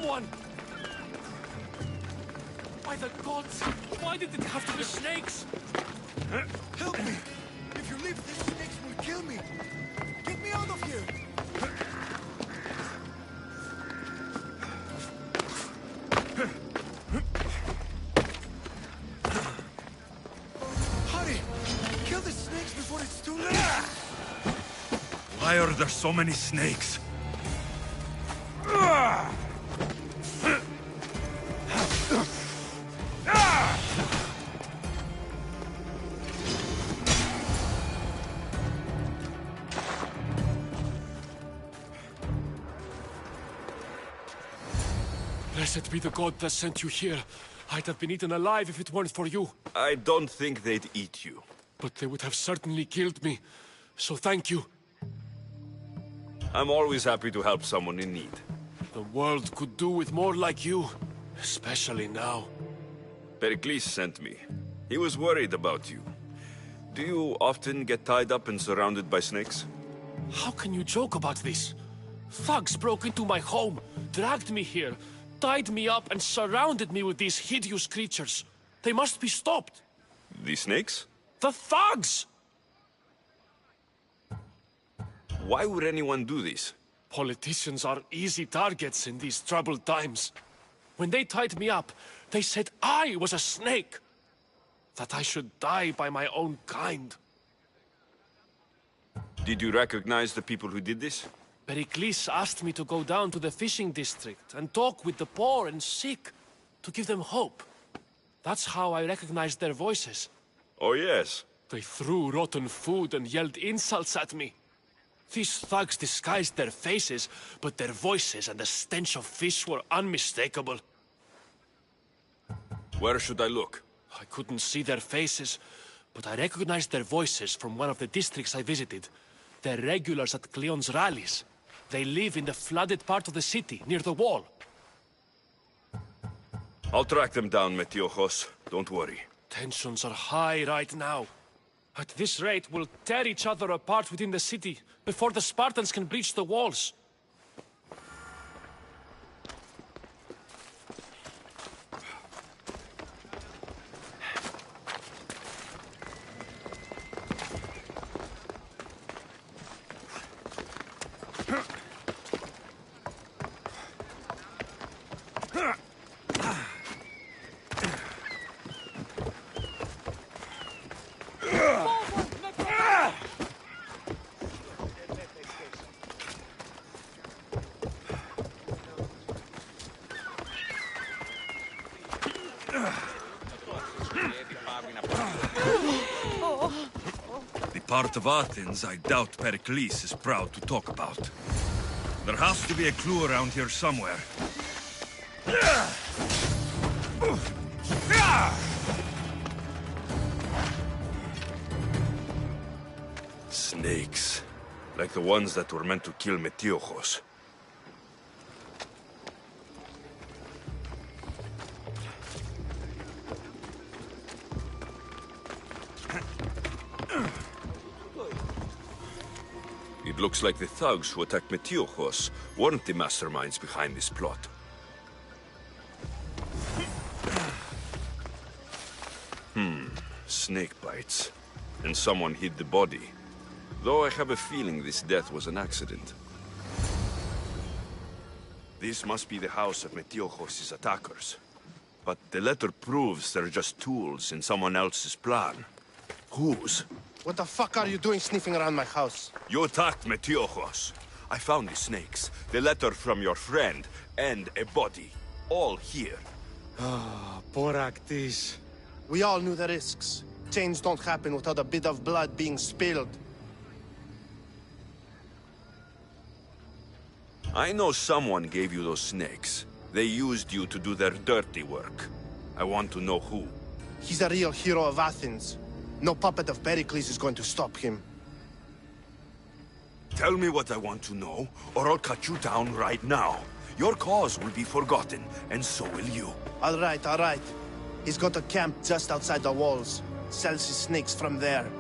someone! By the gods! Why did it have to be snakes? Help me! If you leave, these snakes will kill me! Get me out of here! Hurry! Kill the snakes before it's too late! Why are there so many snakes? Blessed be the god that sent you here. I'd have been eaten alive if it weren't for you. I don't think they'd eat you. But they would have certainly killed me. So thank you. I'm always happy to help someone in need. The world could do with more like you. Especially now. Pericles sent me. He was worried about you. Do you often get tied up and surrounded by snakes? How can you joke about this? Thugs broke into my home, dragged me here, tied me up and surrounded me with these hideous creatures. They must be stopped. The snakes? The thugs! Why would anyone do this? Politicians are easy targets in these troubled times. When they tied me up, they said I was a snake. That I should die by my own kind. Did you recognize the people who did this? Pericles asked me to go down to the fishing district and talk with the poor and sick, to give them hope. That's how I recognized their voices. Oh yes. They threw rotten food and yelled insults at me. These thugs disguised their faces, but their voices and the stench of fish were unmistakable. Where should I look? I couldn't see their faces, but I recognized their voices from one of the districts I visited. They're regulars at Cleon's rallies. They live in the flooded part of the city, near the wall. I'll track them down, Metiojos. Don't worry. Tensions are high right now. At this rate, we'll tear each other apart within the city, before the Spartans can breach the walls. The part of Athens I doubt Pericles is proud to talk about. There has to be a clue around here somewhere. Snakes. Like the ones that were meant to kill Metiojos. It looks like the thugs who attacked Metiojos weren't the masterminds behind this plot. Snake bites. And someone hid the body. Though I have a feeling this death was an accident. This must be the house of Metiojos' attackers. But the letter proves they're just tools in someone else's plan. Whose? What the fuck are you doing sniffing around my house? You attacked Metiojos. I found the snakes, the letter from your friend, and a body. All here. Boraktis. We all knew the risks. Change don't happen without a bit of blood being spilled. I know someone gave you those snakes. They used you to do their dirty work. I want to know who. He's a real hero of Athens. No puppet of Pericles is going to stop him. Tell me what I want to know, or I'll cut you down right now. Your cause will be forgotten, and so will you. All right, all right. He's got a camp just outside the walls. Sells his snakes from there.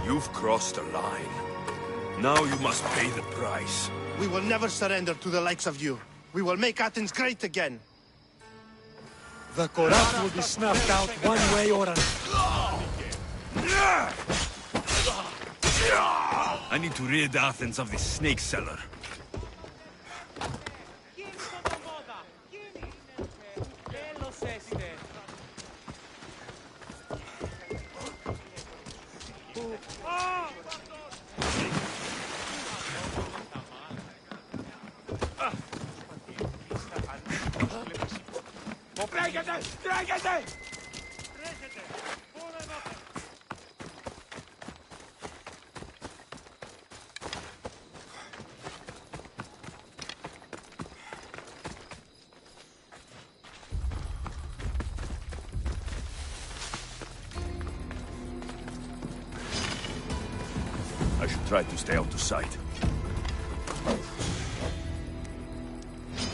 You've crossed a line. Now you must pay the price. We will never surrender to the likes of you. We will make Athens great again. The corrupt will be snuffed out one way or another. I need to rid Athens of this snake seller. I should try to stay out of sight.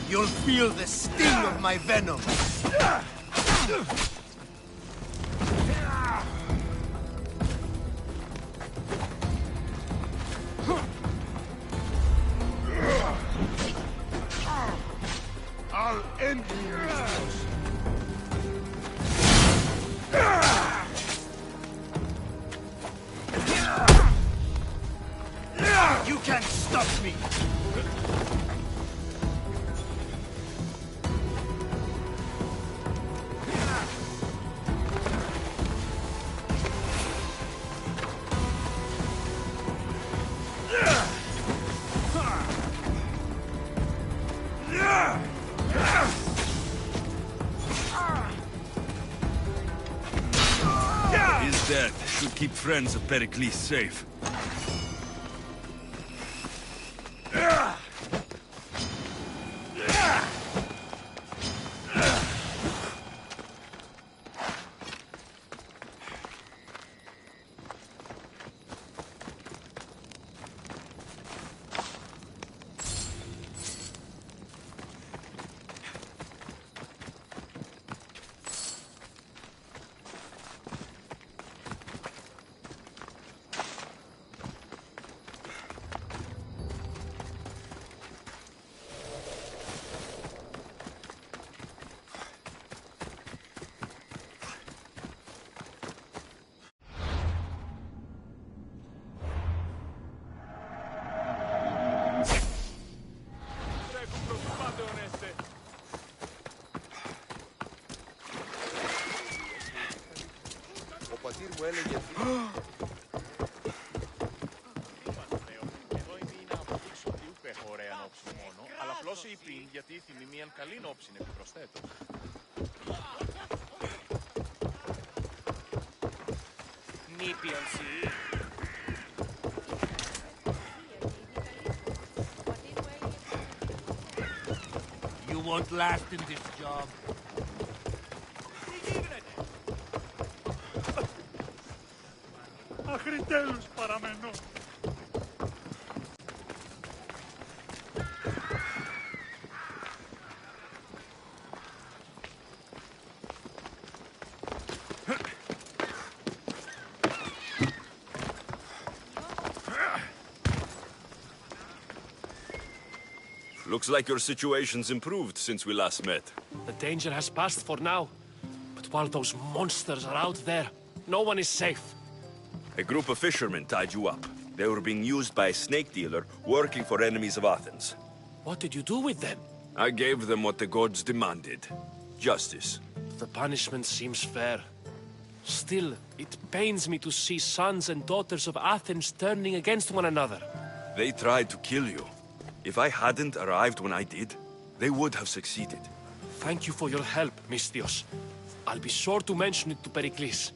You'll feel the sting of my venom. I'll end you. You can't stop me! His death should keep friends of Pericles safe. Γιατί θυμεί μίαν καλήν όψιν επιπροσθέτω. Νήπιον You won't last in this job. Αχριτέλους παραμένω. Looks like your situation's improved since we last met. The danger has passed for now. But while those monsters are out there, no one is safe. A group of fishermen tied you up. They were being used by a snake dealer working for enemies of Athens. What did you do with them? I gave them what the gods demanded. Justice. The punishment seems fair. Still, it pains me to see sons and daughters of Athens turning against one another. They tried to kill you. If I hadn't arrived when I did, they would have succeeded. Thank you for your help, Misthios. I'll be sure to mention it to Pericles.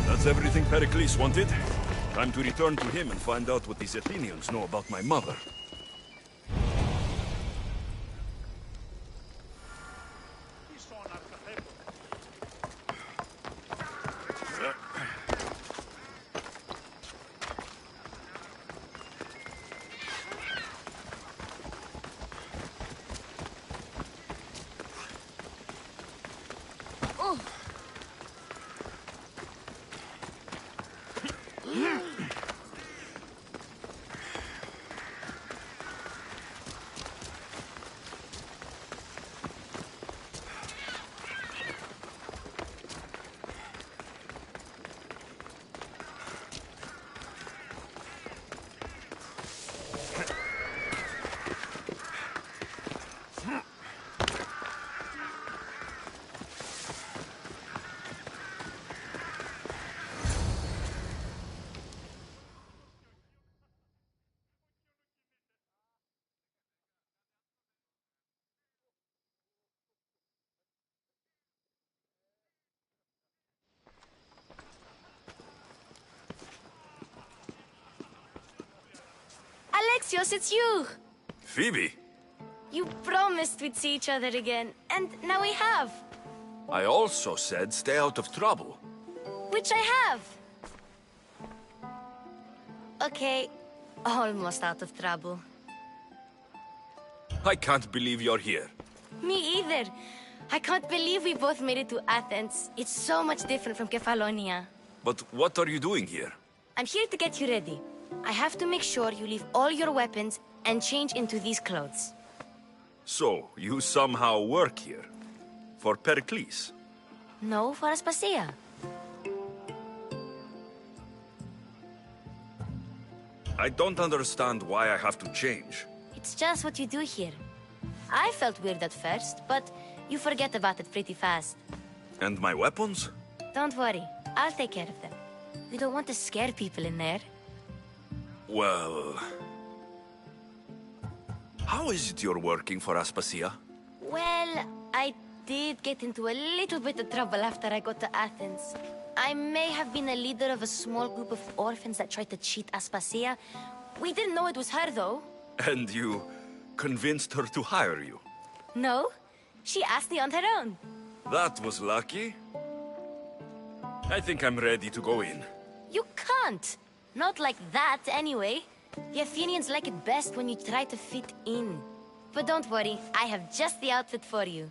That's everything Pericles wanted. Time to return to him and find out what these Athenians know about my mother. Gracios, it's you! Phoebe, You promised we'd see each other again, and now we have. I also said stay out of trouble. Which I have. Okay, almost out of trouble. I can't believe you're here. Me either. I can't believe we both made it to Athens. It's so much different from Kefalonia. But what are you doing here? I'm here to get you ready. I have to make sure you leave all your weapons and change into these clothes. So, you somehow work here? For Pericles? No, for Aspasia. I don't understand why I have to change. It's just what you do here. I felt weird at first, but you forget about it pretty fast. And my weapons? Don't worry, I'll take care of them. We don't want to scare people in there. Well... How is it you're working for Aspasia? Well, I did get into a little bit of trouble after I got to Athens. I may have been a leader of a small group of orphans that tried to cheat Aspasia. We didn't know it was her, though. And you convinced her to hire you? No, she asked me on her own. That was lucky. I think I'm ready to go in. You can't. Not like that, anyway. The Athenians like it best when you try to fit in. But don't worry, I have just the outfit for you.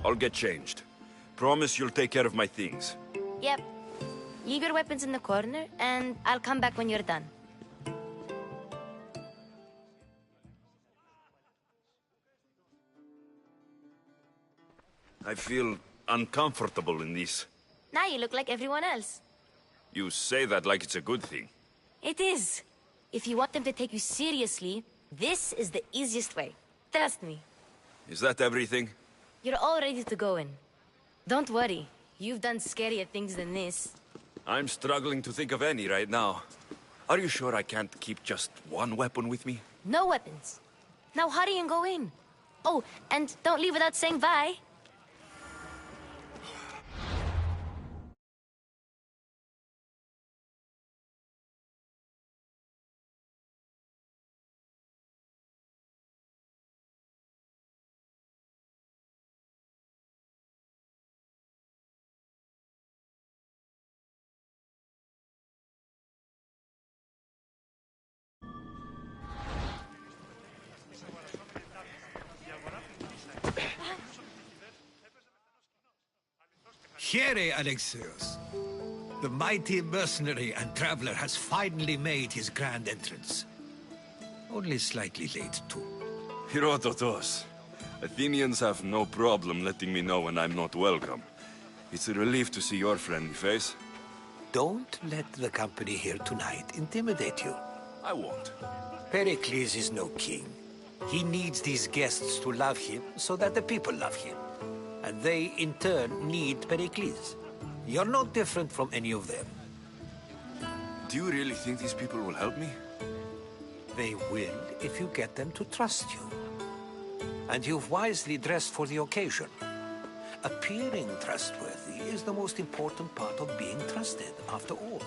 I'll get changed. Promise you'll take care of my things. Yep. Leave your weapons in the corner, and I'll come back when you're done. I feel uncomfortable in this. Now you look like everyone else. You say that like it's a good thing. It is. If you want them to take you seriously, this is the easiest way. Trust me. Is that everything? You're all ready to go in. Don't worry. You've done scarier things than this. I'm struggling to think of any right now. Are you sure I can't keep just one weapon with me? No weapons. Now hurry and go in. Oh, and don't leave without saying bye. Here, Alexios. The mighty mercenary and traveler has finally made his grand entrance. Only slightly late, too. Herodotos. Athenians have no problem letting me know when I'm not welcome. It's a relief to see your friendly face. Don't let the company here tonight intimidate you. I won't. Pericles is no king. He needs these guests to love him so that the people love him. And they, in turn, need Pericles. You're no different from any of them. Do you really think these people will help me? They will if you get them to trust you. And you've wisely dressed for the occasion. Appearing trustworthy is the most important part of being trusted, after all.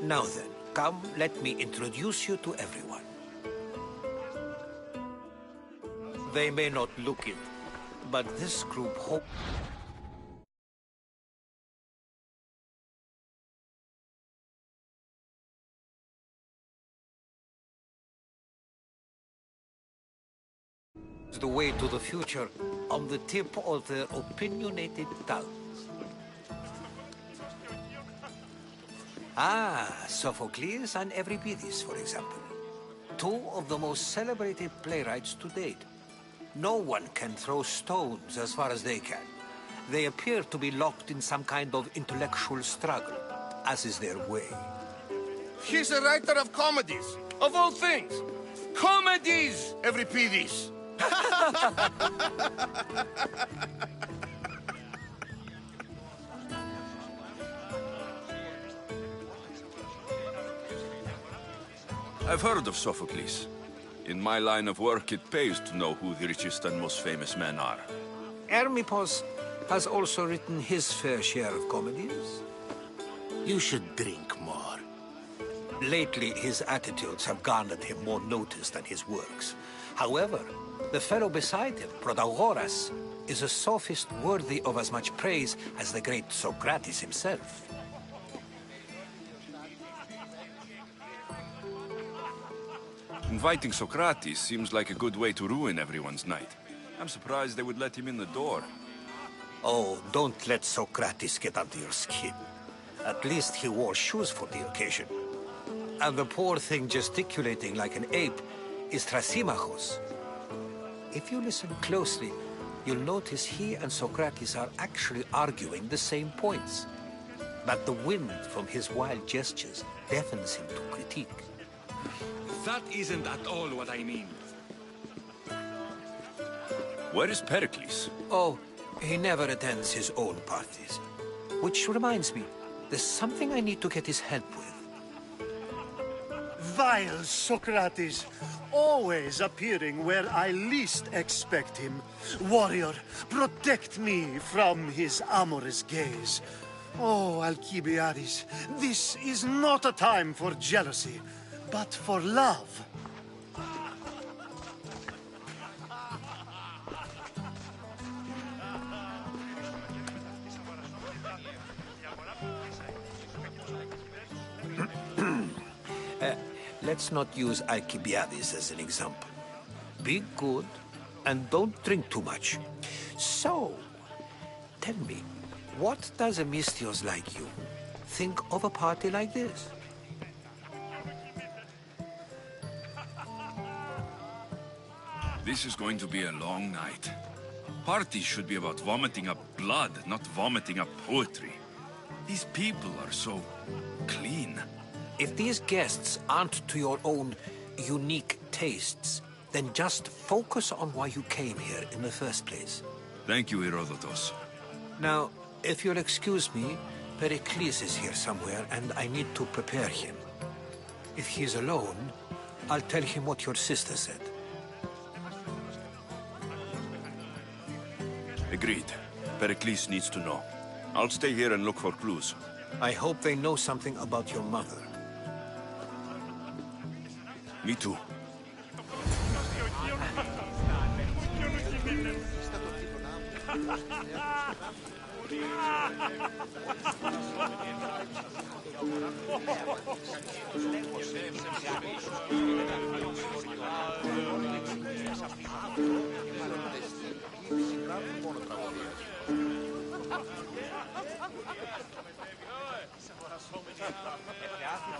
Now then, come, let me introduce you to everyone. They may not look it, but this group hope... the way to the future on the tip of their opinionated tongues. Ah, Sophocles and Euripides, for example. Two of the most celebrated playwrights to date. No one can throw stones as far as they can. They appear to be locked in some kind of intellectual struggle, as is their way. He's a writer of comedies, of all things. Comedies, Euripides. I've heard of Sophocles. In my line of work, it pays to know who the richest and most famous men are. Hermippos has also written his fair share of comedies. You should drink more. Lately, his attitudes have garnered him more notice than his works. However, the fellow beside him, Protagoras, is a sophist worthy of as much praise as the great Socrates himself. Inviting Socrates seems like a good way to ruin everyone's night. I'm surprised they would let him in the door. Oh, don't let Socrates get under your skin. At least he wore shoes for the occasion. And the poor thing gesticulating like an ape is Thrasymachos. If you listen closely, you'll notice he and Socrates are actually arguing the same points. But the wind from his wild gestures deafens him to critique. That isn't at all what I mean. Where is Pericles? Oh, he never attends his own parties. Which reminds me, there's something I need to get his help with. Vile Socrates, always appearing where I least expect him. Warrior, protect me from his amorous gaze. Oh, Alcibiades, this is not a time for jealousy, but for love. Let's not use Alcibiades as an example. Be good, and don't drink too much. So, tell me, what does a Mystios like you think of a party like this? This is going to be a long night. Parties should be about vomiting up blood, not vomiting up poetry. These people are so clean. If these guests aren't to your own unique tastes, then just focus on why you came here in the first place. Thank you, Herodotus. Now, if you'll excuse me, Pericles is here somewhere, and I need to prepare him. If he's alone, I'll tell him what your sister said. Agreed. Pericles needs to know. I'll stay here and look for clues. I hope they know something about your mother. Me too.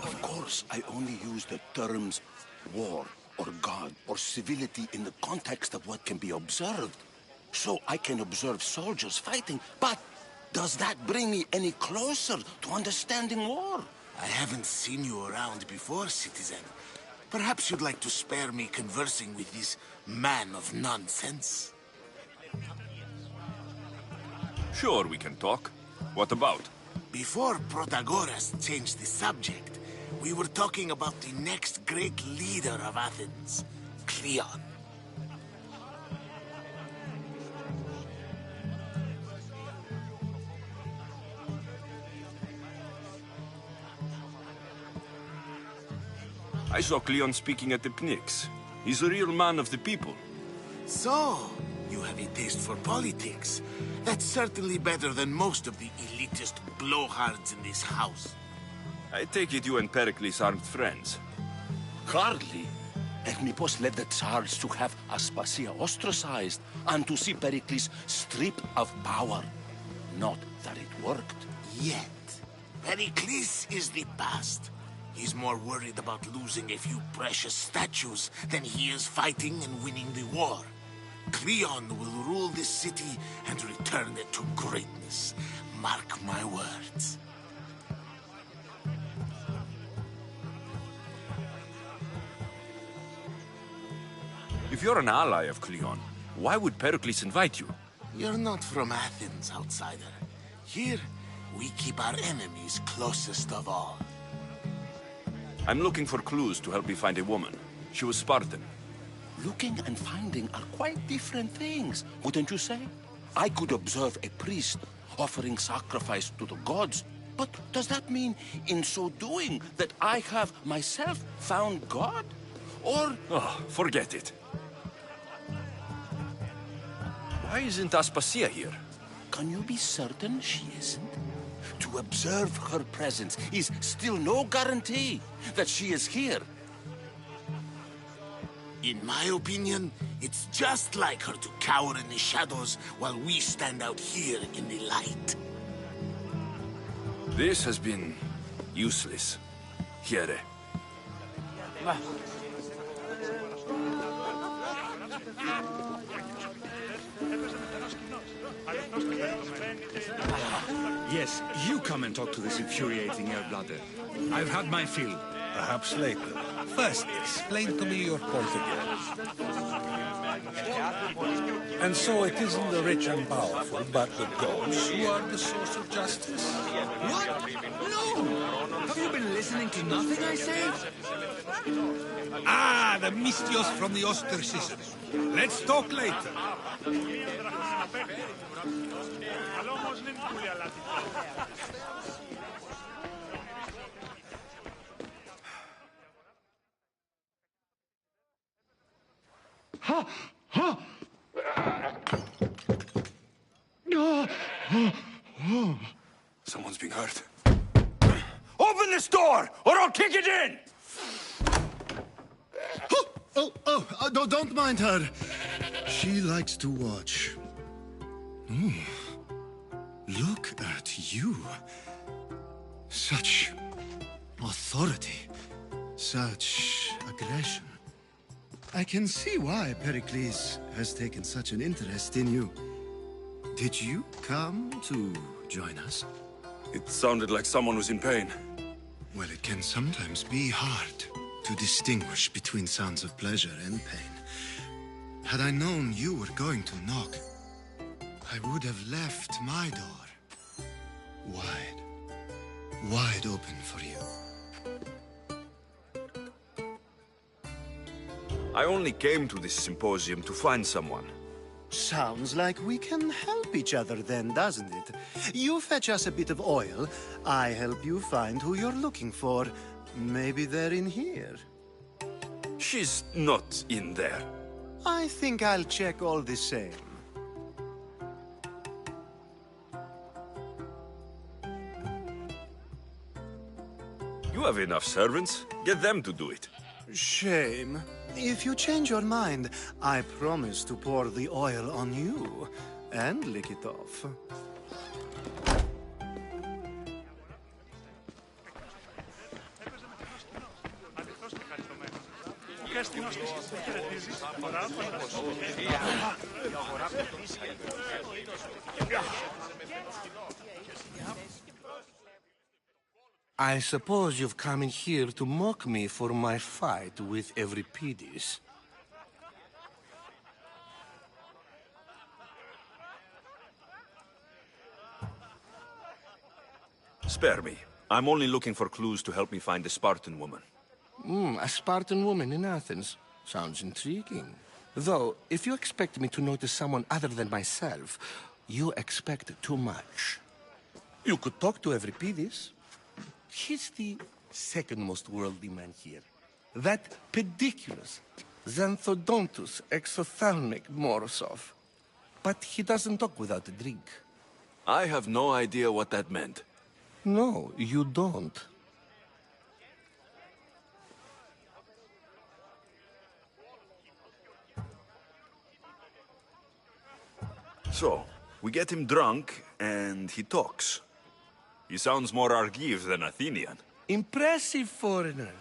Of course, I only use the terms war or God or civility in the context of what can be observed. So I can observe soldiers fighting, but does that bring me any closer to understanding war? I haven't seen you around before, citizen. Perhaps you'd like to spare me conversing with this man of nonsense? Sure, we can talk. What about? Before Protagoras changed the subject, we were talking about the next great leader of Athens, Cleon. I saw Cleon speaking at the Pnyx. He's a real man of the people. So, you have a taste for politics. That's certainly better than most of the elitist blowhards in this house. I take it you and Pericles aren't friends. Hardly. Hermippos led the Tsars to have Aspasia ostracized and to see Pericles stripped of power. Not that it worked. Yet, Pericles is the past. He's more worried about losing a few precious statues than he is fighting and winning the war. Cleon will rule this city and return it to greatness. Mark my words. If you're an ally of Cleon, why would Pericles invite you? You're not from Athens, outsider. Here, we keep our enemies closest of all. I'm looking for clues to help me find a woman. She was Spartan. Looking and finding are quite different things, wouldn't you say? I could observe a priest offering sacrifice to the gods, But does that mean, in so doing, that I have myself found God? Or... Oh, forget it. Why isn't Aspasia here? Can you be certain she isn't? To observe her presence is still no guarantee that she is here. In my opinion, it's just like her to cower in the shadows while we stand out here in the light. This has been useless. Here. Yes, you come and talk to this infuriating airbladder. I've had my fill. Perhaps later. First, explain to me your point of view. And so it isn't the rich and powerful, but the gods who are the source of justice? What? No! Have you been listening to nothing I say? Ah, the Mystios from the ostracism. Let's talk later. Someone's being hurt. Open this door, or I'll kick it in! Don't mind her. She likes to watch. Look at you. Such authority. Such aggression. I can see why Pericles has taken such an interest in you. Did you come to join us? It sounded like someone was in pain. Well, it can sometimes be hard to distinguish between sounds of pleasure and pain. Had I known you were going to knock, I would have left my door wide open for you. I only came to this symposium to find someone. Sounds like we can help each other then, doesn't it? You fetch us a bit of oil, I help you find who you're looking for. Maybe they're in here. She's not in there. I think I'll check all the same. You have enough servants. Get them to do it. Shame. If you change your mind, I promise to pour the oil on you and lick it off. I suppose you've come in here to mock me for my fight with Euripides. Spare me. I'm only looking for clues to help me find a Spartan woman. A Spartan woman in Athens. Sounds intriguing. Though, if you expect me to notice someone other than myself, you expect too much. You could talk to Euripides. He's the second most worldly man here. That pediculous, xanthodontus exophthalmic Morosov. But he doesn't talk without a drink. I have no idea what that meant. No, you don't. So, we get him drunk, and he talks. He sounds more Argive than Athenian. Impressive foreigner.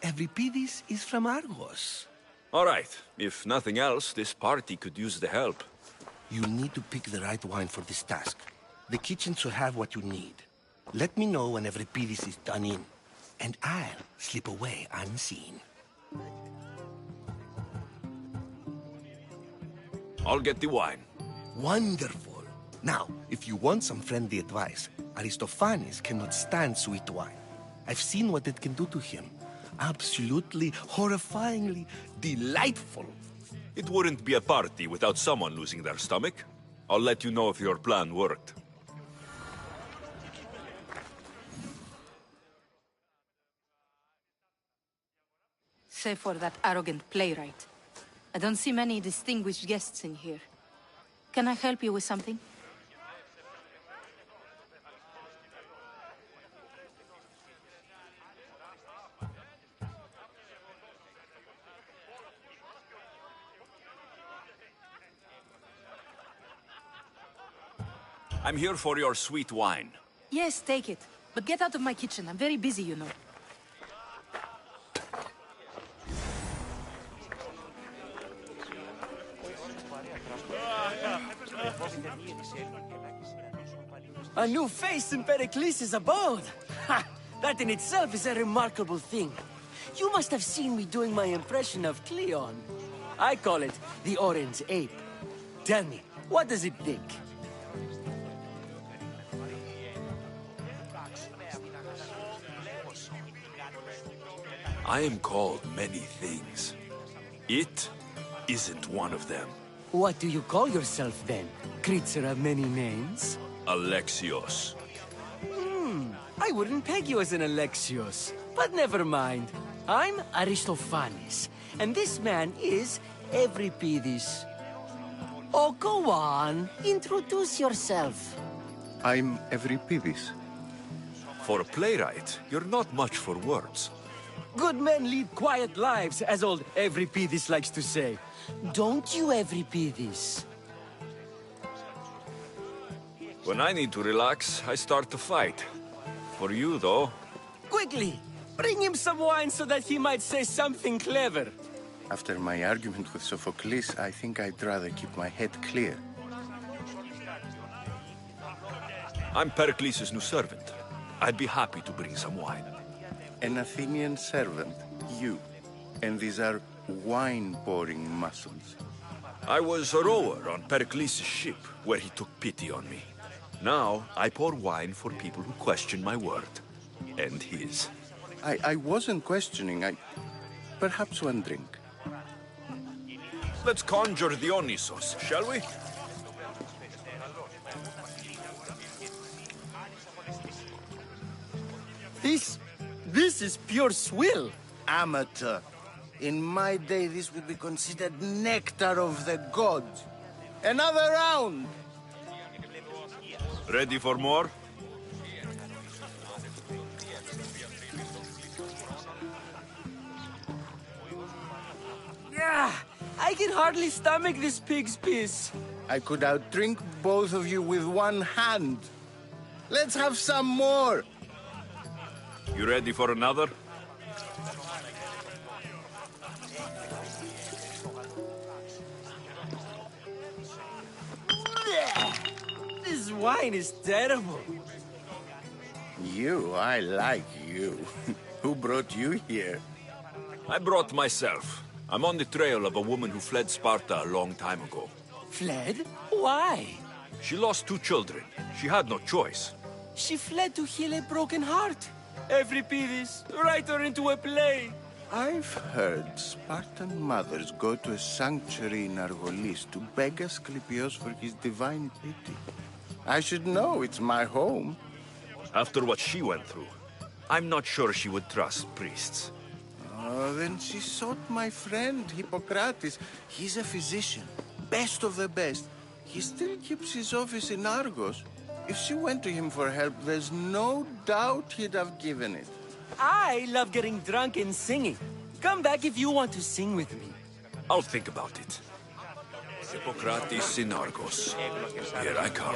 Euripides is from Argos. All right. If nothing else, this party could use the help. You need to pick the right wine for this task. The kitchen should have what you need. Let me know when Euripides is done in, and I'll slip away unseen. I'll get the wine. Wonderful. Now, if you want some friendly advice, Aristophanes cannot stand sweet wine. I've seen what it can do to him. Absolutely, horrifyingly delightful. It wouldn't be a party without someone losing their stomach. I'll let you know if your plan worked. save for that arrogant playwright. I don't see many distinguished guests in here. Can I help you with something? I'm here for your sweet wine. Yes, take it. But get out of my kitchen. I'm very busy, you know. A new face in Pericles' abode! Ha! That in itself is a remarkable thing. You must have seen me doing my impression of Cleon. I call it the Orange Ape. Tell me, what does it think? I am called many things. It isn't one of them. What do you call yourself then? Creature of many names? Alexios. I wouldn't peg you as an Alexios. But never mind. I'm Aristophanes, and this man is Euripides. Oh, go on. Introduce yourself. I'm Euripides. For a playwright, you're not much for words. Good men lead quiet lives, as old Euripides likes to say. Don't you, Euripides? When I need to relax, I start to fight. For you, though... Quickly! Bring him some wine so that he might say something clever. After my argument with Sophocles, I think I'd rather keep my head clear. I'm Pericles' new servant. I'd be happy to bring some wine. An Athenian servant, you. And these are wine-pouring muscles. I was a rower on Pericles' ship, where he took pity on me. Now, I pour wine for people who question my word. And his. I wasn't questioning. Perhaps one drink. Let's conjure Dionysos, shall we? This is pure swill. Amateur. In my day, this would be considered nectar of the gods. Another round! Ready for more? Yeah, I can hardly stomach this pig's piss. I could outdrink both of you with one hand. Let's have some more! You ready for another? This wine is terrible. You? I like you. Who brought you here? I brought myself. I'm on the trail of a woman who fled Sparta a long time ago. Fled? Why? She lost 2 children. She had no choice. She fled to heal a broken heart. Euripides, write her into a play. I've heard Spartan mothers go to a sanctuary in Argolis to beg Asclepios for his divine pity. I should know, it's my home. After what she went through, I'm not sure she would trust priests. Oh, then she sought my friend, Hippocrates. He's a physician, best of the best. He still keeps his office in Argos. If she went to him for help, there's no doubt he'd have given it. I love getting drunk and singing. Come back if you want to sing with me. I'll think about it. Hippocrates in Argos. Here I come.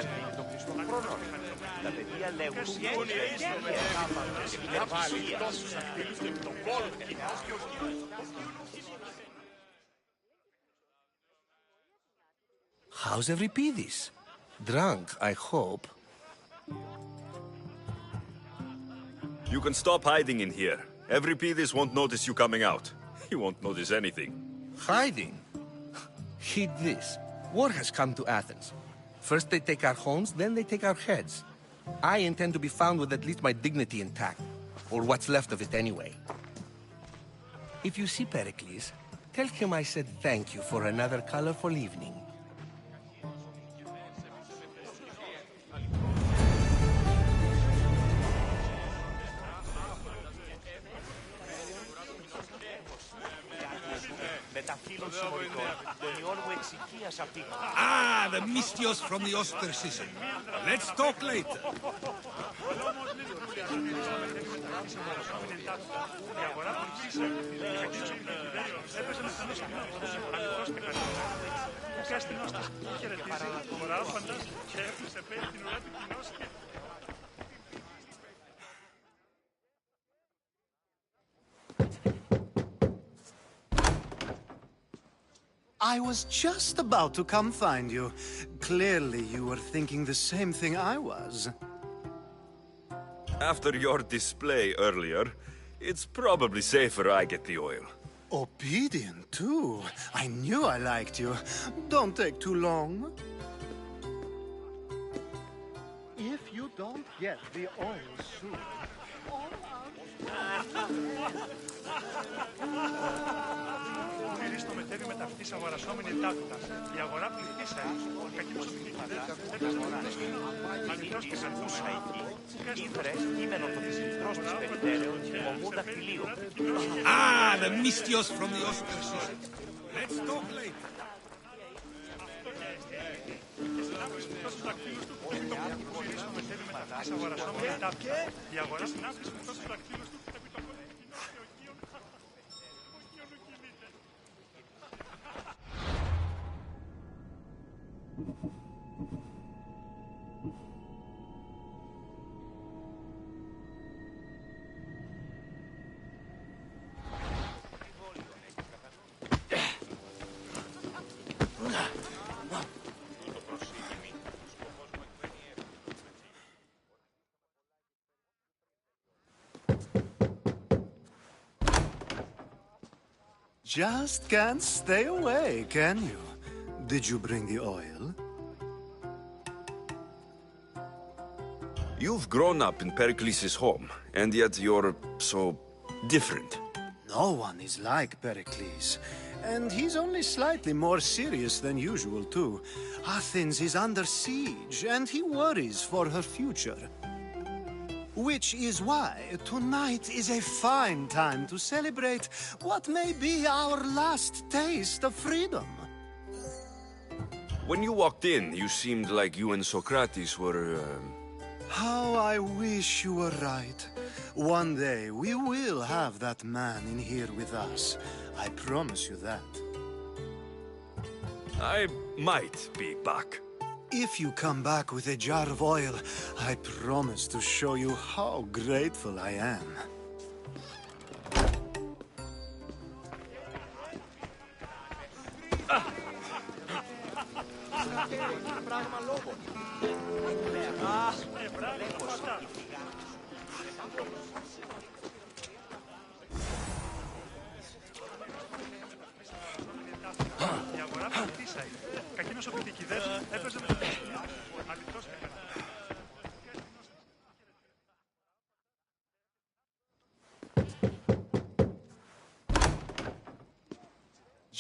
How's Euripides? Drunk, I hope. You can stop hiding in here. Euripides won't notice you coming out. He won't notice anything. Hiding? Heed this. War has come to Athens. First they take our homes, then they take our heads. I intend to be found with at least my dignity intact. Or what's left of it anyway. If you see Pericles, tell him I said thank you for another colorful evening. Ah, the Mystios from the ostracism. Let's talk later. I was just about to come find you. Clearly, you were thinking the same thing I was. After your display earlier, it's probably safer I get the oil. Obedient, too. I knew I liked you. Don't take too long. If you don't get the oil soon... Στο μετέβη με ταυτής αγορασόμενη τάχτας. Η αγορά πληθύσα, κακίνος ομιλήματα, έπαιζε με τον αληθρός και σαρκούσα εκεί, ήβρε κείμενο το της λιτρός της περιπτέρεων, ομού δαχτυλίου. Ah, the Mystios from the ostracism. Let's talk later. Η αγορά συνάφησε με τόσους δακτύλους του επί το χώρο. Just can't stay away, can you? Did you bring the oil? You've grown up in Pericles' home, and yet you're so different. No one is like Pericles. And he's only slightly more serious than usual, too. Athens is under siege, and he worries for her future. Which is why tonight is a fine time to celebrate what may be our last taste of freedom. When you walked in, you seemed like you and Socrates were... How I wish you were right. One day we will have that man in here with us. I promise you that. I might be back. If you come back with a jar of oil, I promise to show you how grateful I am. Η αγορά πληθύσα, κακίνος ο πιτικιδές έπαιζε με τον αληθρός και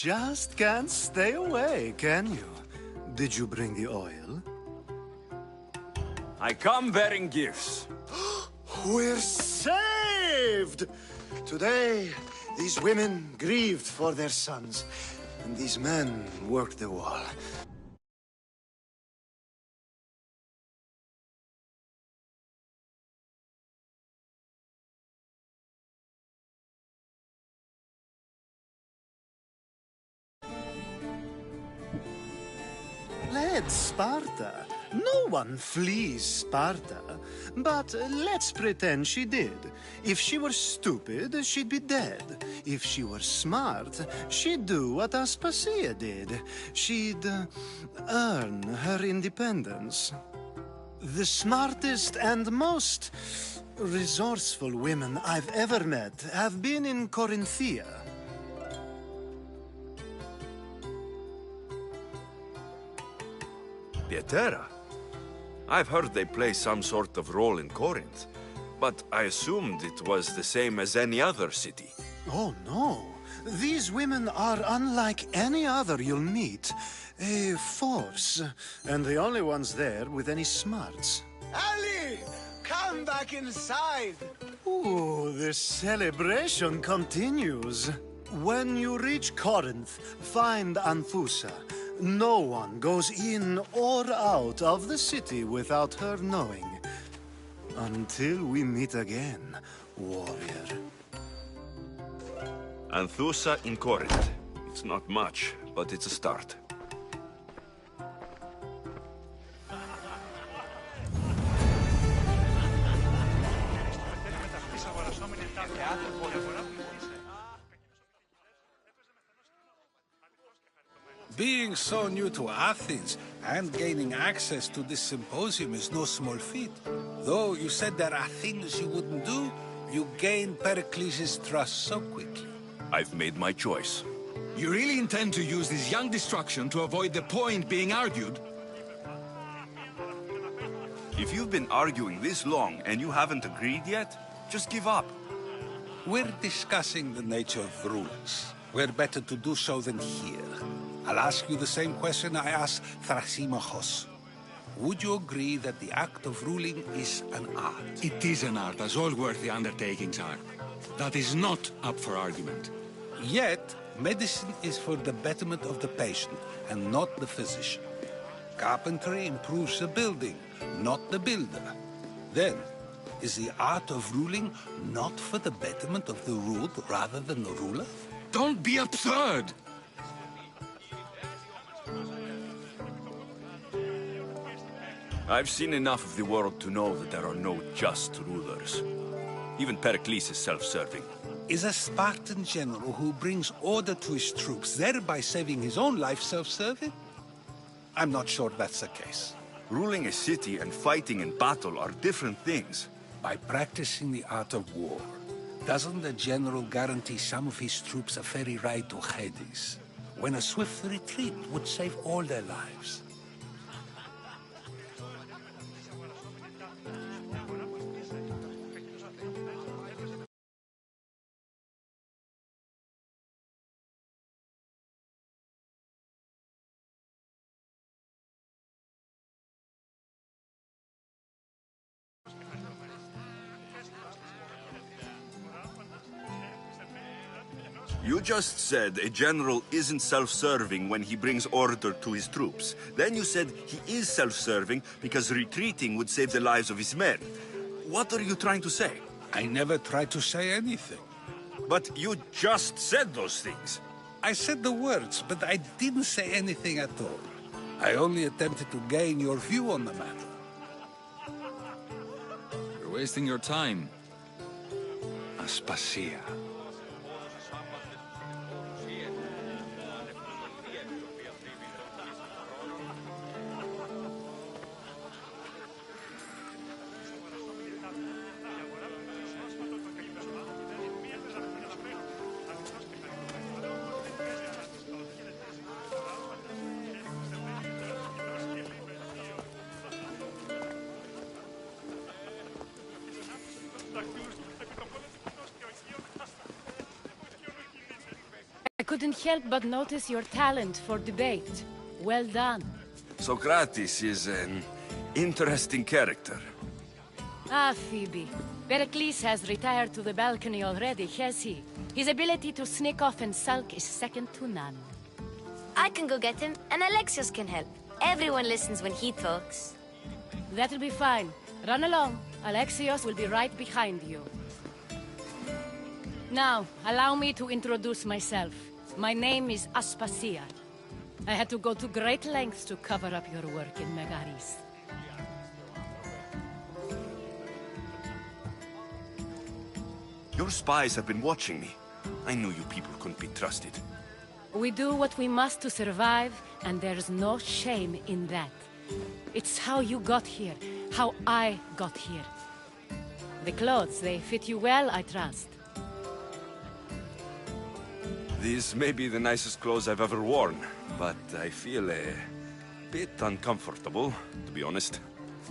Just can't stay away, can you? Did you bring the oil? I come bearing gifts. We're saved! Today, these women grieved for their sons, and these men worked the wall. Fled Sparta. No one flees Sparta. But let's pretend she did. If she were stupid, she'd be dead. If she were smart, she'd do what Aspasia did. She'd earn her independence. The smartest and most resourceful women I've ever met have been in Corinthia. Pietera? I've heard they play some sort of role in Corinth, but I assumed it was the same as any other city. Oh, no. These women are unlike any other you'll meet. A force, and the only ones there with any smarts. Ali! Come back inside! Ooh, the celebration continues. When you reach Corinth, find Anthusa. No one goes in or out of the city without her knowing. Until we meet again, warrior. Anthusa in Corinth. It's not much, but it's a start. Being so new to Athens and gaining access to this symposium is no small feat. Though you said there are things you wouldn't do, you gained Pericles' trust so quickly. I've made my choice. You really intend to use this young destruction to avoid the point being argued? If you've been arguing this long and you haven't agreed yet, just give up. We're discussing the nature of rulers. Where better to do so than here? I'll ask you the same question I asked Thrasymachos. Would you agree that the act of ruling is an art? It is an art, as all worthy undertakings are. That is not up for argument. Yet, medicine is for the betterment of the patient, and not the physician. Carpentry improves the building, not the builder. Then, is the art of ruling not for the betterment of the ruled rather than the ruler? Don't be absurd! I've seen enough of the world to know that there are no just rulers. Even Pericles is self-serving. Is a Spartan general who brings order to his troops, thereby saving his own life, self-serving? I'm not sure that's the case. Ruling a city and fighting in battle are different things. By practicing the art of war, doesn't the general guarantee some of his troops a ferry ride to Hades, when a swift retreat would save all their lives? You just said a general isn't self-serving when he brings order to his troops. Then you said he is self-serving because retreating would save the lives of his men. What are you trying to say? I never tried to say anything. But you just said those things. I said the words, but I didn't say anything at all. I only attempted to gain your view on the matter. You're wasting your time. Aspasia. I couldn't help but notice your talent for debate. Well done. Socrates is an interesting character. Ah, Phoebe. Pericles has retired to the balcony already, has he? His ability to sneak off and sulk is second to none. I can go get him, and Alexios can help. Everyone listens when he talks. That'll be fine. Run along. Alexios will be right behind you. Now, allow me to introduce myself. My name is Aspasia. I had to go to great lengths to cover up your work in Megaris. Your spies have been watching me. I knew you people couldn't be trusted. We do what we must to survive, and there's no shame in that. It's how you got here, how I got here. The clothes, they fit you well, I trust. These may be the nicest clothes I've ever worn, but I feel a bit uncomfortable, to be honest.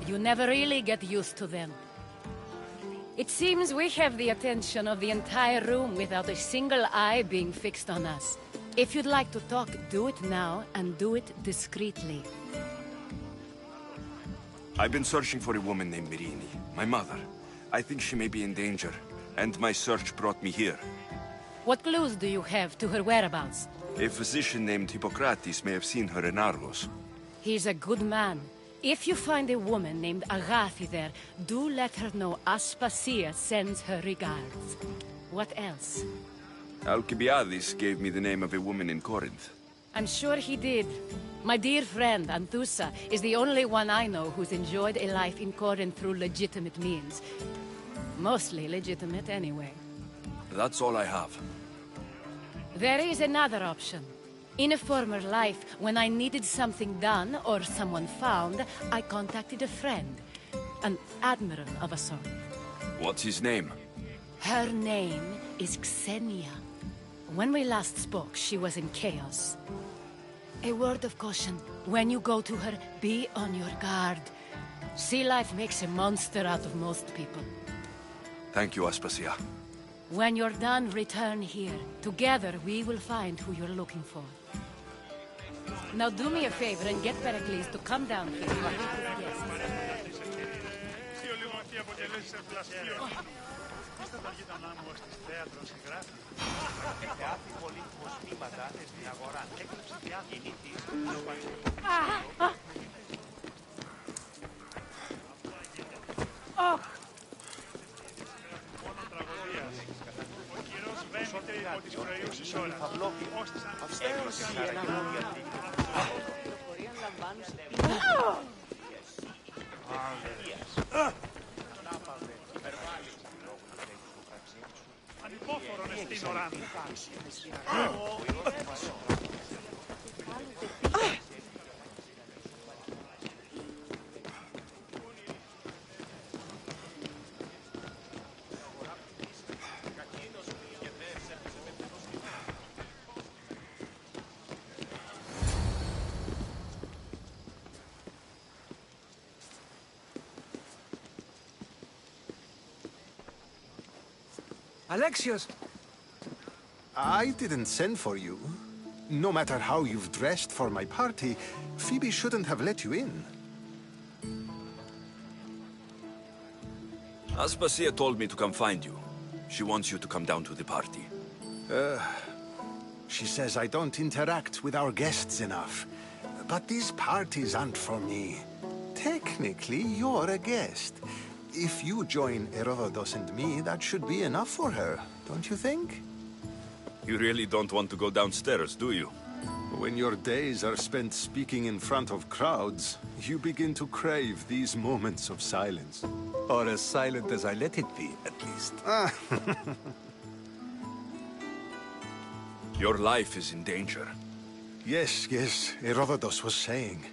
You never really get used to them. It seems we have the attention of the entire room without a single eye being fixed on us. If you'd like to talk, do it now, and do it discreetly. I've been searching for a woman named Myrine, my mother. I think she may be in danger, and my search brought me here. What clues do you have to her whereabouts? A physician named Hippocrates may have seen her in Argos. He's a good man. If you find a woman named Agathi there, do let her know Aspasia sends her regards. What else? Alcibiades gave me the name of a woman in Corinth. I'm sure he did. My dear friend, Anthusa, is the only one I know who's enjoyed a life in Corinth through legitimate means. Mostly legitimate, anyway. That's all I have. There is another option. In a former life, when I needed something done or someone found, I contacted a friend. An admiral of a sort. What's his name? Her name is Xenia. When we last spoke, she was in chaos. A word of caution. When you go to her, be on your guard. Sea life makes a monster out of most people. Thank you, Aspasia. When you're done, return here. Together, we will find who you're looking for. Now do me a favor and get Pericles to come down here. Yes. Alexios! I didn't send for you. No matter how you've dressed for my party, Phoebe shouldn't have let you in. Aspasia told me to come find you. She wants you to come down to the party. She says I don't interact with our guests enough. But these parties aren't for me. Technically, you're a guest. If you join Herodotus and me, that should be enough for her, don't you think? You really don't want to go downstairs, do you? When your days are spent speaking in front of crowds, you begin to crave these moments of silence. Or as silent as I let it be, at least. Your life is in danger. Yes, Herodotus was saying.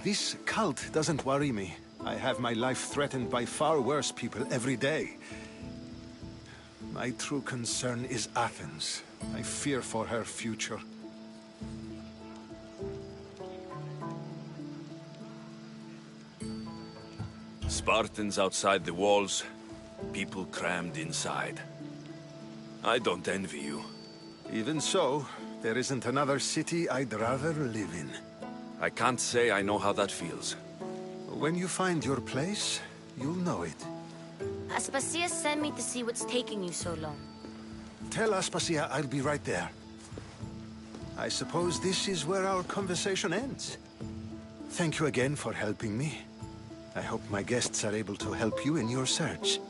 This cult doesn't worry me. I have my life threatened by far worse people every day. My true concern is Athens. I fear for her future. Spartans outside the walls, people crammed inside. I don't envy you. Even so, there isn't another city I'd rather live in. I can't say I know how that feels. When you find your place, you'll know it. Aspasia sent me to see what's taking you so long. Tell Aspasia I'll be right there. I suppose this is where our conversation ends. Thank you again for helping me. I hope my guests are able to help you in your search.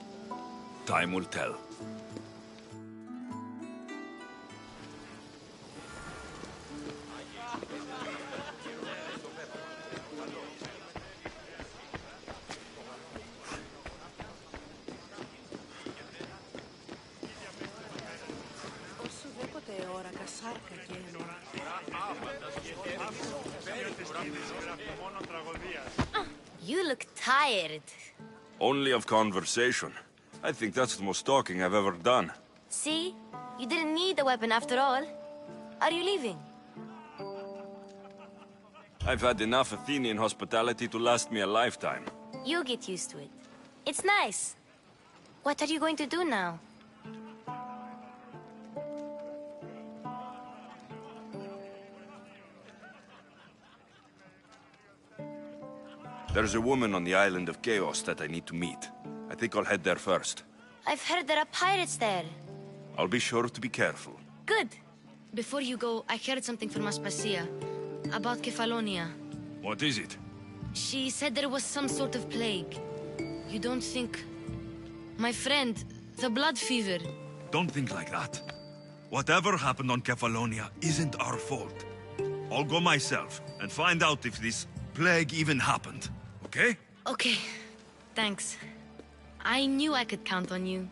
Time will tell. You look tired. Only of conversation. I think that's the most talking I've ever done. See? You didn't need a weapon after all. Are you leaving? I've had enough Athenian hospitality to last me a lifetime. You get used to it. It's nice. What are you going to do now? There's a woman on the island of Chaos that I need to meet. I think I'll head there first. I've heard there are pirates there. I'll be sure to be careful. Good. Before you go, I heard something from Aspasia about Kefalonia. What is it? She said there was some sort of plague. You don't think... My friend, the blood fever. Don't think like that. Whatever happened on Kefalonia isn't our fault. I'll go myself and find out if this plague even happened, okay? Okay, thanks. I knew I could count on you.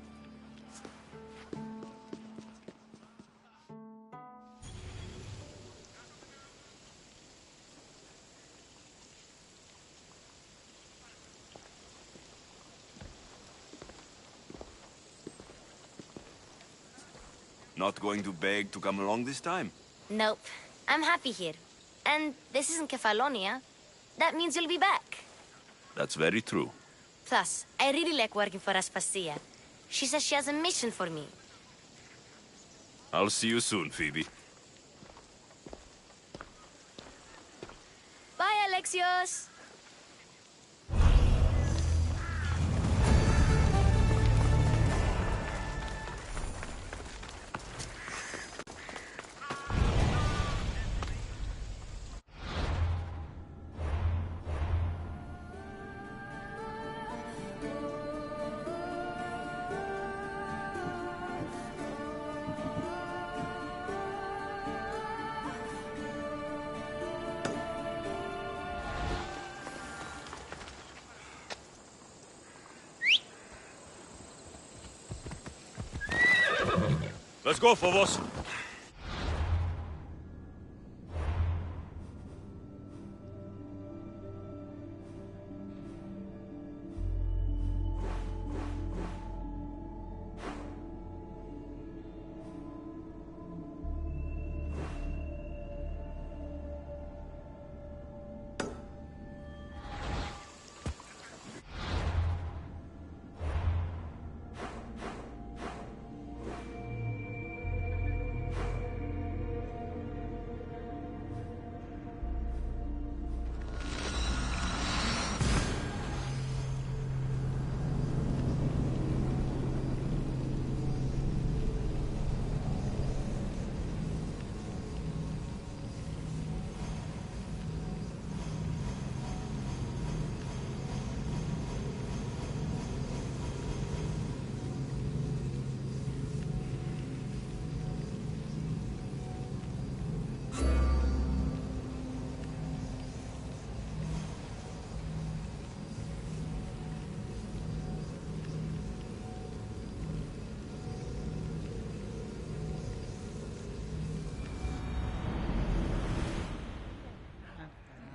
Not going to beg to come along this time? Nope. I'm happy here. And this isn't Kefalonia. That means you'll be back. That's very true. Plus, I really like working for Aspasia. She says she has a mission for me. I'll see you soon, Phoebe. Bye, Alexios! Let's go, Phobos.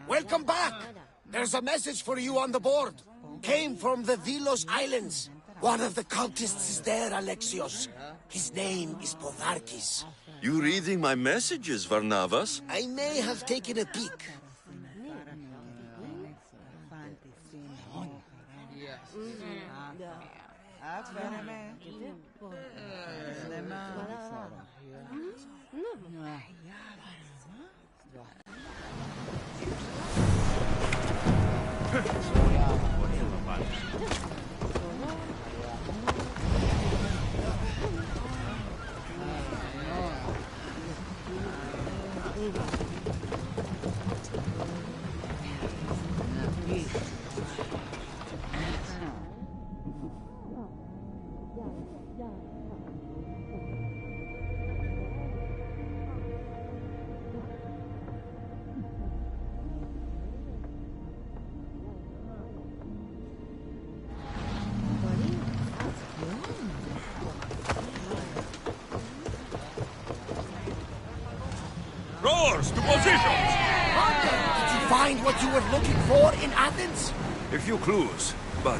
Welcome back! There's a message for you on the board. Came from the Vilos Islands. One of the cultists is there, Alexios. His name is Podarkis. You reading my messages, Varnavas? I may have taken a peek. Rowers, to positions! Did you find what you were looking for in Athens? A few clues, but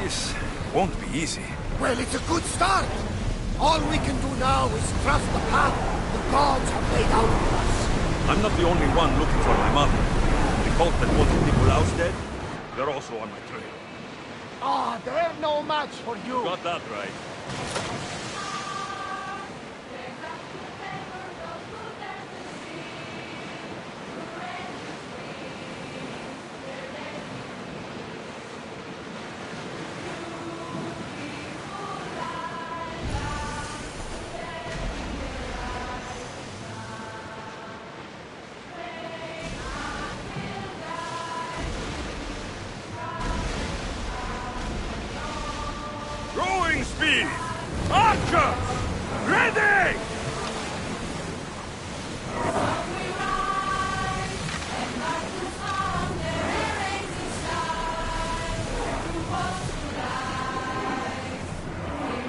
this won't be easy. Well, it's a good start. All we can do now is trust the path the gods have laid out for us. I'm not the only one looking for my mother. The cult that wanted Nicolaus dead, they're also on my trail. Ah, they're no match for you. Got that right. speed! Archers! Ready!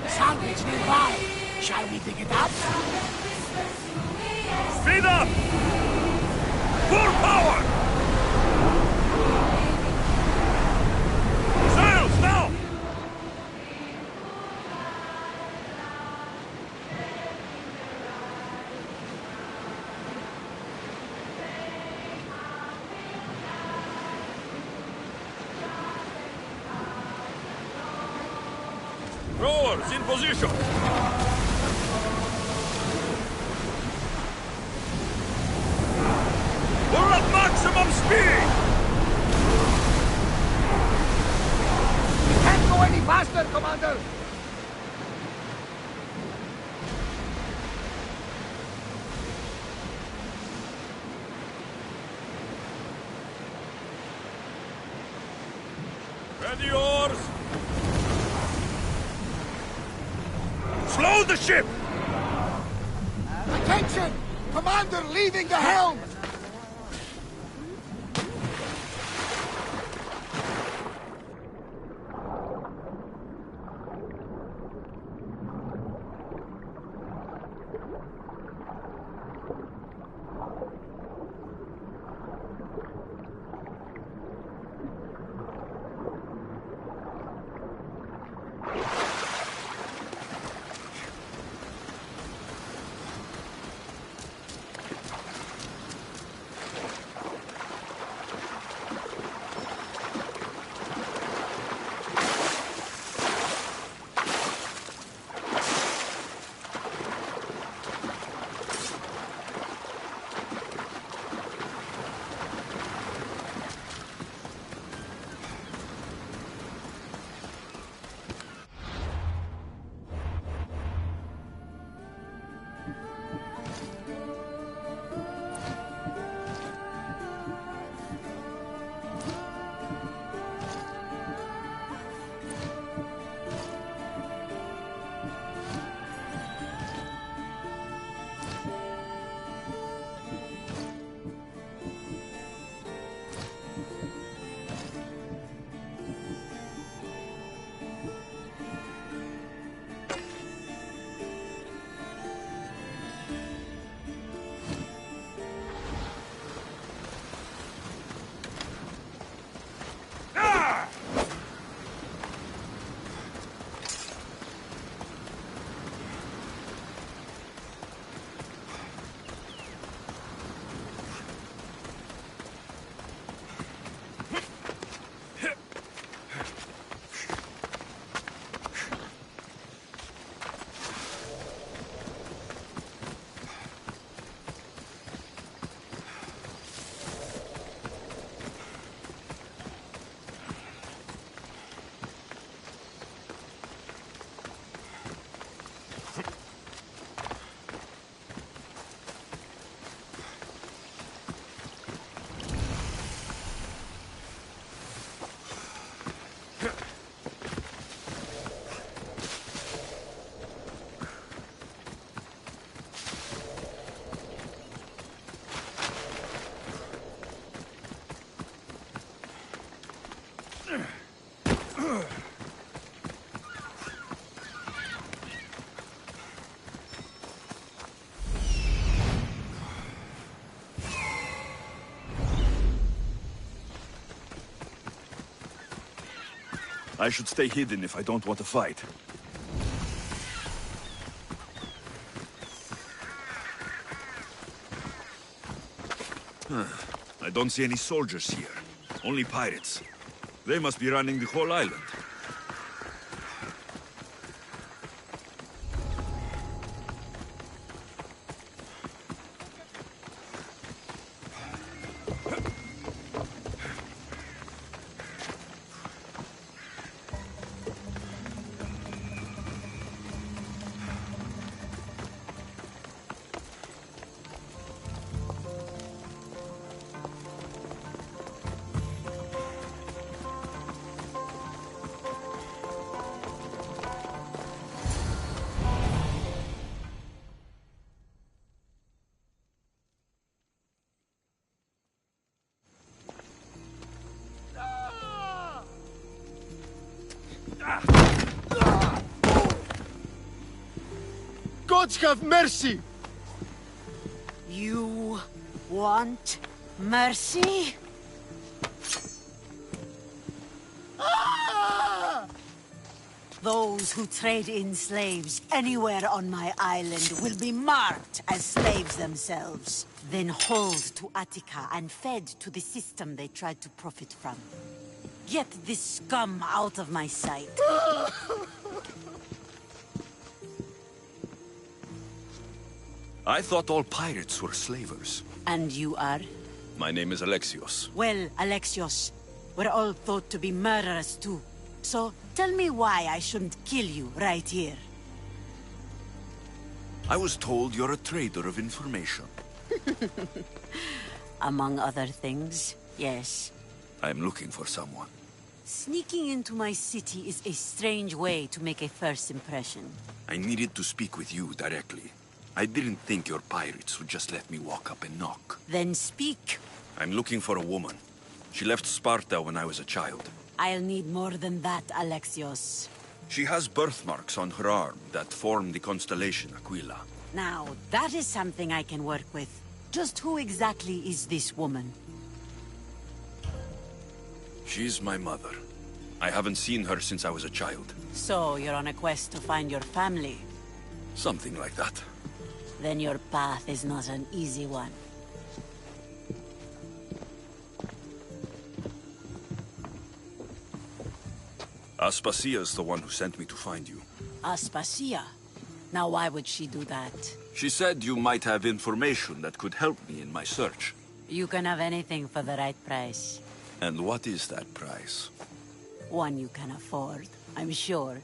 Sandwich nearby. Shall we dig it up? Speed up! Full power! Sails now! Rowers in position! We're at maximum speed! We can't go any faster, Commander! Ready oars! Slow the ship! Attention! Commander leaving the helm! I should stay hidden if I don't want to fight. I don't see any soldiers here. Only pirates. They must be running the whole island. gods have mercy! You want mercy? Ah! Those who trade in slaves anywhere on my island will be marked as slaves themselves, then hauled to Attica and fed to the system they tried to profit from. Get this scum out of my sight. I thought all pirates were slavers. And you are? My name is Alexios. Well, Alexios, we're all thought to be murderers too. So, tell me why I shouldn't kill you right here. I was told you're a trader of information. Among other things, yes. I'm looking for someone. Sneaking into my city is a strange way to make a first impression. I needed to speak with you directly. I didn't think your pirates would just let me walk up and knock. Then speak. I'm looking for a woman. She left Sparta when I was a child. I'll need more than that, Alexios. She has birthmarks on her arm that form the constellation Aquila. Now, that is something I can work with. Just who exactly is this woman? She's my mother. I haven't seen her since I was a child. So, you're on a quest to find your family? Something like that. Then your path is not an easy one. Aspasia's the one who sent me to find you. Aspasia? Now why would she do that? She said you might have information that could help me in my search. You can have anything for the right price. And what is that price? One you can afford, I'm sure.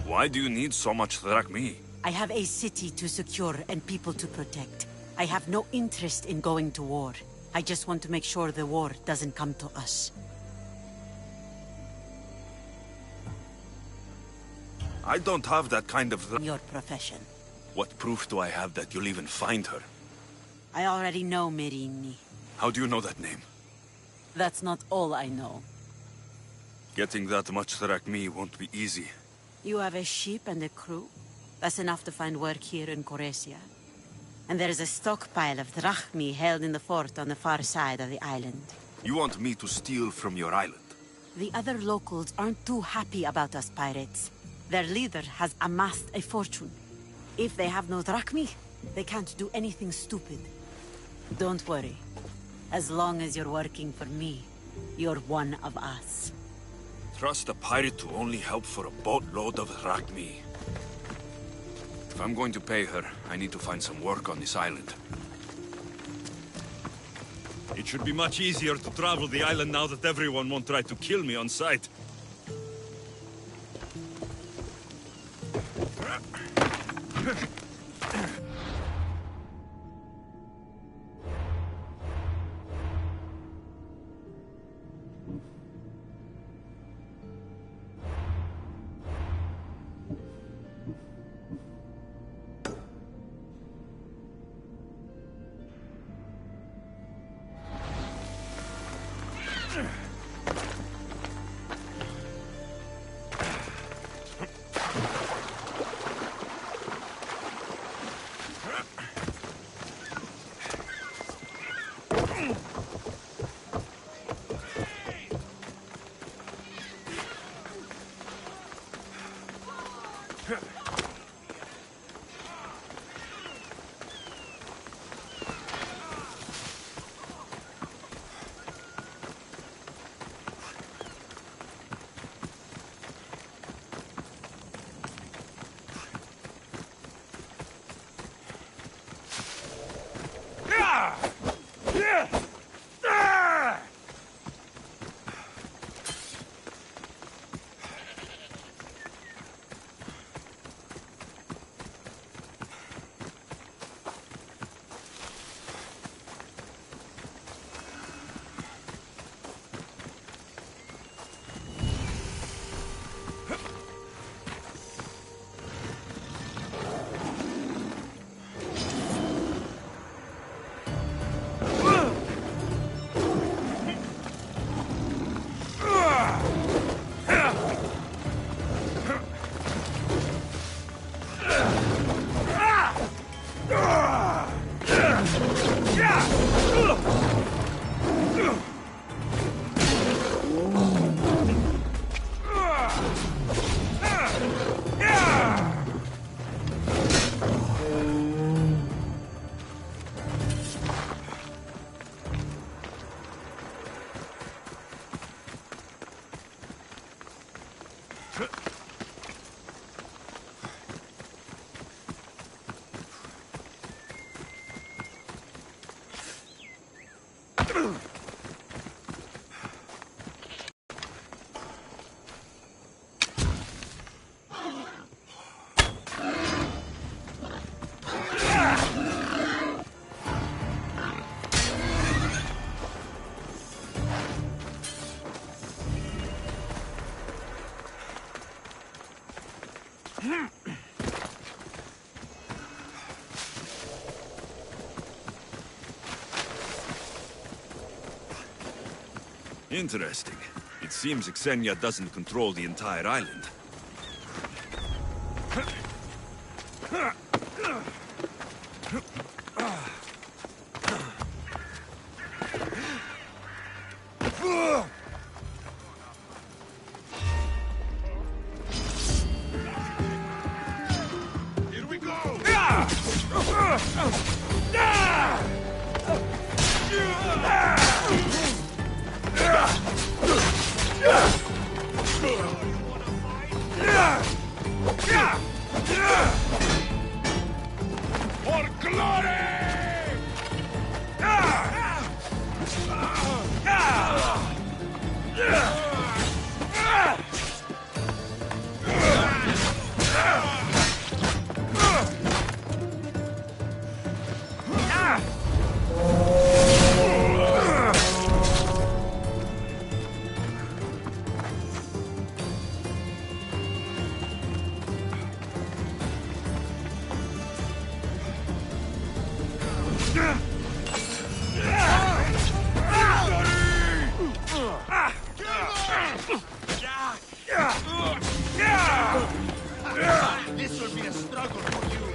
Why do you need so much drachmi? I have a city to secure and people to protect. I have no interest in going to war. I just want to make sure the war doesn't come to us. I don't have that kind of... Your profession. What proof do I have that you'll even find her? I already know Merini. How do you know that name? That's not all I know. Getting that much drachmi won't be easy. You have a ship and a crew? That's enough to find work here in Coresia. And there is a stockpile of drachmi held in the fort on the far side of the island. You want me to steal from your island? The other locals aren't too happy about us pirates. Their leader has amassed a fortune. If they have no drachmi, they can't do anything stupid. Don't worry. As long as you're working for me, you're one of us. Trust a pirate to only help for a boatload of drachmi. If I'm going to pay her, I need to find some work on this island. It should be much easier to travel the island now that everyone won't try to kill me on sight. Interesting. It seems Xenia doesn't control the entire island. Here we go! For glory! This will be a struggle for you.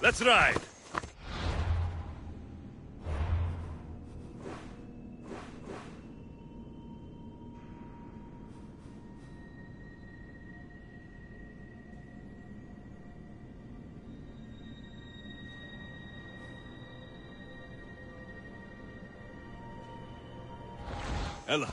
Let's ride! Ella.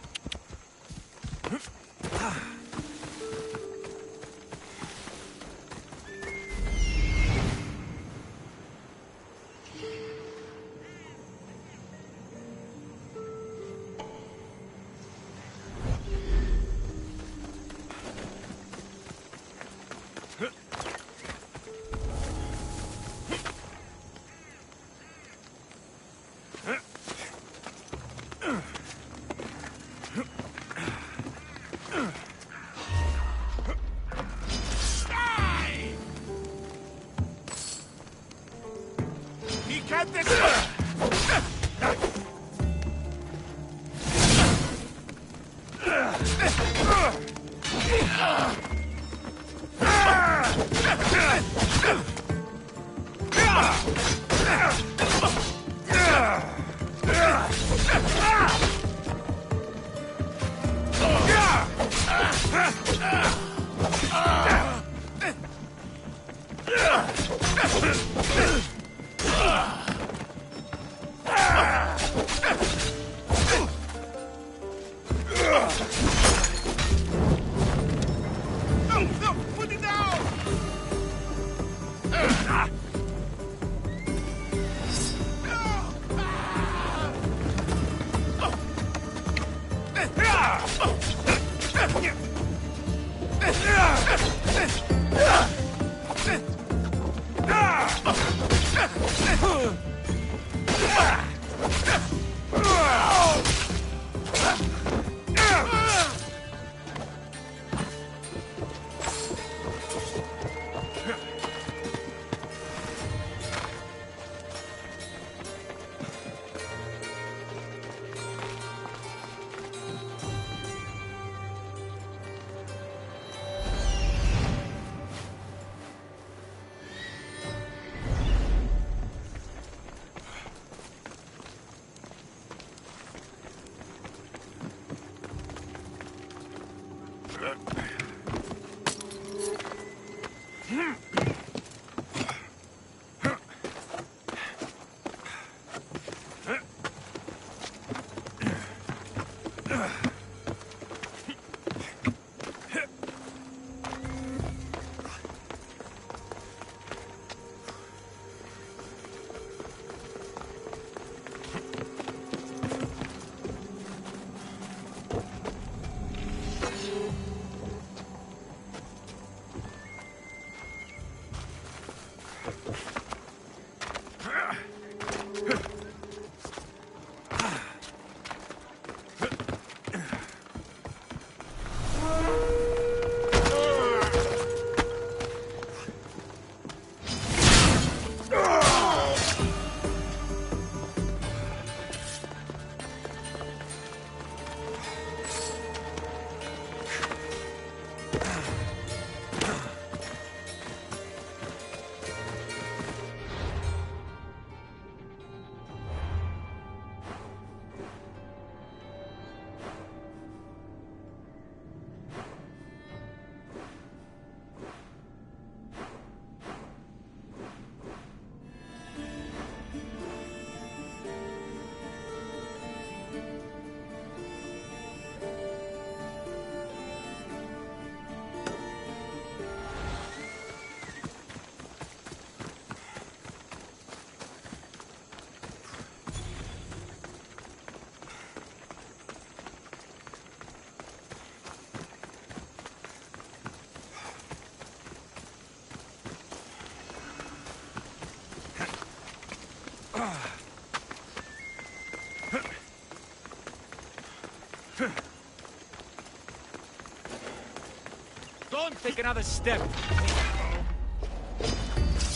Don't take another step.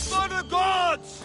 For the gods!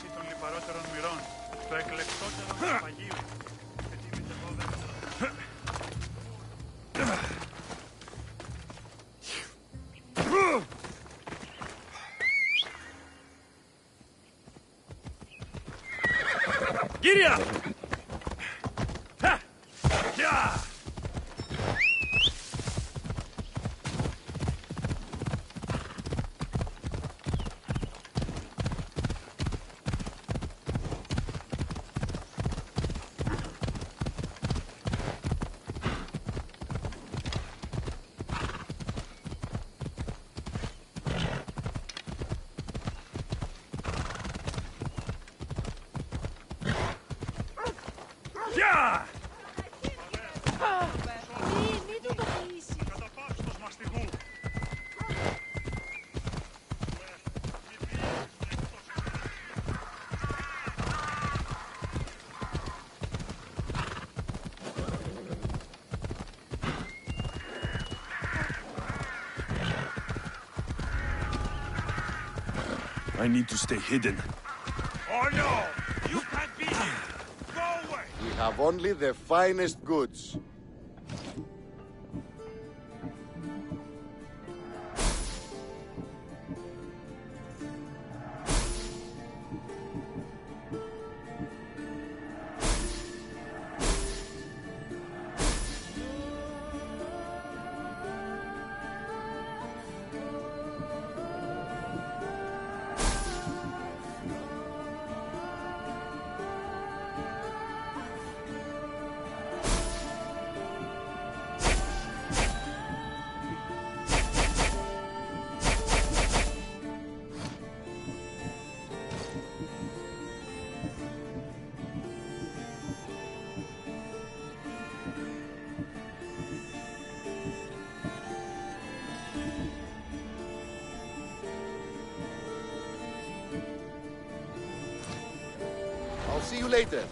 λύση των λιπαρότερων μοιρών, το εκλεκτότερο του παγίου. Κύρια! I need to stay hidden. Oh no! You can't be here! Go away! We have only the finest goods. I'll see you later.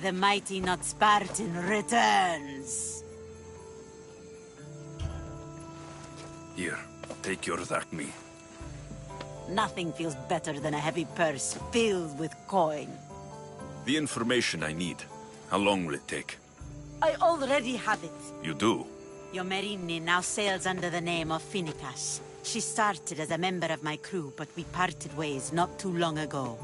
The mighty not Spartan returns. Here, take your drachmi. Nothing feels better than a heavy purse filled with coin. The information I need. How long will it take? I already have it. You do? Yomerini now sails under the name of Finnegas. She started as a member of my crew, but we parted ways not too long ago.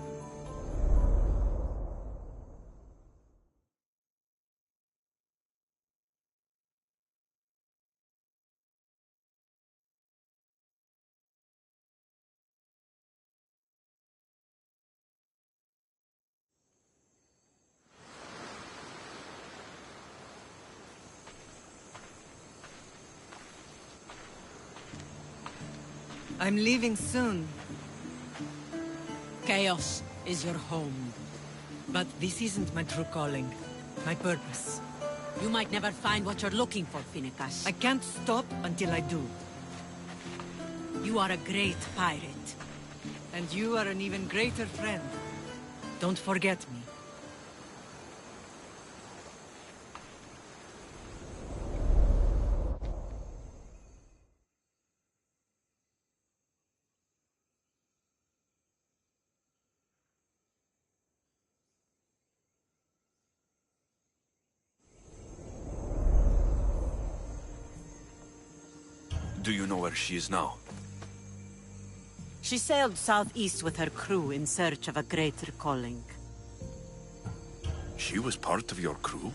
I'm leaving soon. Chaos is your home. But this isn't my true calling. My purpose. You might never find what you're looking for, Finnegas. I can't stop until I do. You are a great pirate. And you are an even greater friend. Don't forget me. do you know where she is now? She sailed southeast with her crew in search of a greater calling. She was part of your crew?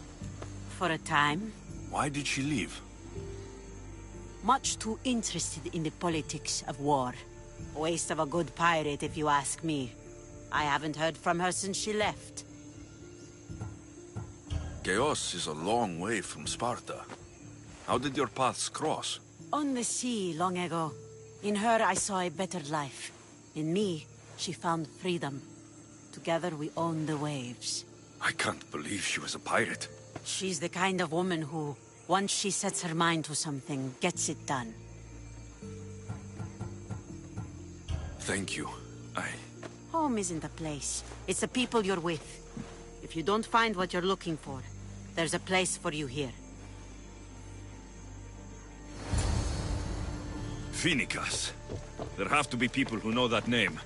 For a time. Why did she leave? Much too interested in the politics of war. A waste of a good pirate, if you ask me. I haven't heard from her since she left. Chaos is a long way from Sparta. How did your paths cross? On the sea, long ago. In her, I saw a better life. In me, she found freedom. Together, we own the waves. I can't believe she was a pirate. She's the kind of woman who, once she sets her mind to something, gets it done. Thank you. Home isn't a place. It's the people you're with. If you don't find what you're looking for, there's a place for you here. Phoenicus. There have to be people who know that name.